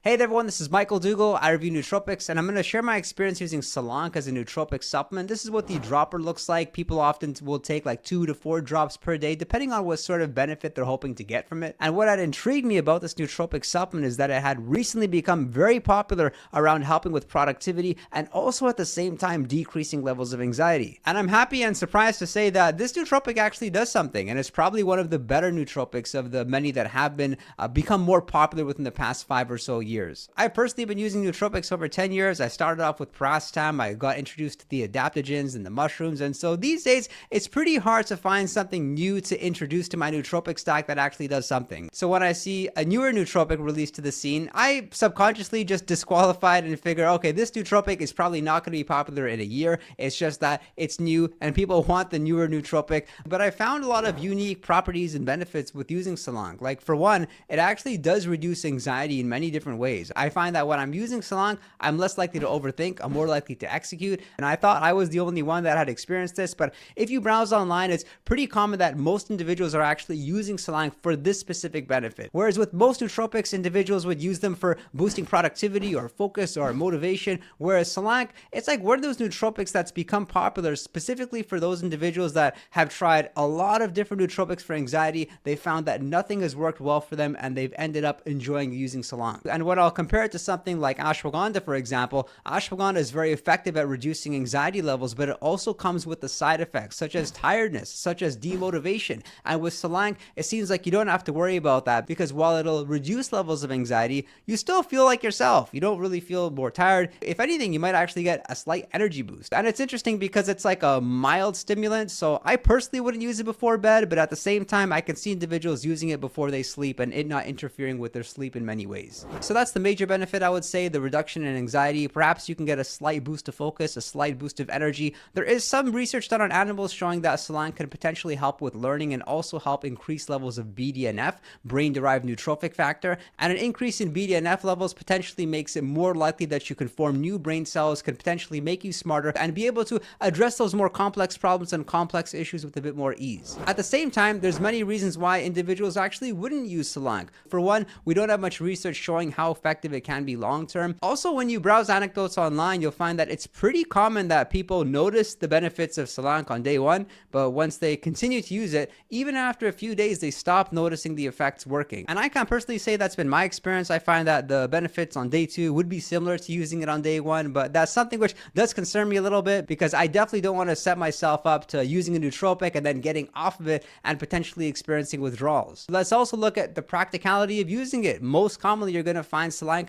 Hey there everyone, this is Michael Dougal. I review nootropics and I'm going to share my experience using Solank as a nootropic supplement. This is what the dropper looks like. People often will take like 2 to 4 drops per day depending on what sort of benefit they're hoping to get from it. And what had intrigued me about this nootropic supplement is that it had recently become very popular around helping with productivity and also at the same time decreasing levels of anxiety. And I'm happy and surprised to say that this nootropic actually does something, and it's probably one of the better nootropics of the many that have been become more popular within the past 5 or so years. I've personally been using nootropics over 10 years. I started off with Piracetam. I got introduced to the adaptogens and the mushrooms. And so these days, it's pretty hard to find something new to introduce to my nootropic stack that actually does something. So when I see a newer nootropic released to the scene, I subconsciously just disqualify it and figure, okay, this nootropic is probably not going to be popular in a year. It's just that it's new and people want the newer nootropic. But I found a lot of unique properties and benefits with using Solank. Like for one, it actually does reduce anxiety in many different ways. I find that when I'm using Solank, I'm less likely to overthink, I'm more likely to execute, and I thought I was the only one that had experienced this, but if you browse online, it's pretty common that most individuals are actually using Solank for this specific benefit. Whereas with most nootropics, individuals would use them for boosting productivity or focus or motivation, whereas Solank, it's like one of those nootropics that's become popular specifically for those individuals that have tried a lot of different nootropics for anxiety. They found that nothing has worked well for them and they've ended up enjoying using Solank. And what I'll compare it to something like ashwagandha, for example, ashwagandha is very effective at reducing anxiety levels, but it also comes with the side effects such as tiredness, such as demotivation. And with Solank, it seems like you don't have to worry about that because while it'll reduce levels of anxiety, you still feel like yourself. You don't really feel more tired. If anything, you might actually get a slight energy boost. And it's interesting because it's like a mild stimulant. So I personally wouldn't use it before bed, but at the same time, I can see individuals using it before they sleep and it not interfering with their sleep in many ways. So that's the major benefit, I would say, the reduction in anxiety. Perhaps you can get a slight boost of focus, a slight boost of energy. There is some research done on animals showing that Solank can potentially help with learning and also help increase levels of BDNF, brain-derived neurotrophic factor, and an increase in BDNF levels potentially makes it more likely that you can form new brain cells, can potentially make you smarter, and be able to address those more complex problems and complex issues with a bit more ease. At the same time, there's many reasons why individuals actually wouldn't use Solank. For one, we don't have much research showing how effective it can be long-term. Also, when you browse anecdotes online, you'll find that it's pretty common that people notice the benefits of Solank on day one, but once they continue to use it, even after a few days, they stop noticing the effects working. And I can personally say that's been my experience. I find that the benefits on day 2 would be similar to using it on day 1, but that's something which does concern me a little bit because I definitely don't want to set myself up to using a nootropic and then getting off of it and potentially experiencing withdrawals. Let's also look at the practicality of using it. Most commonly, you're going to find Solank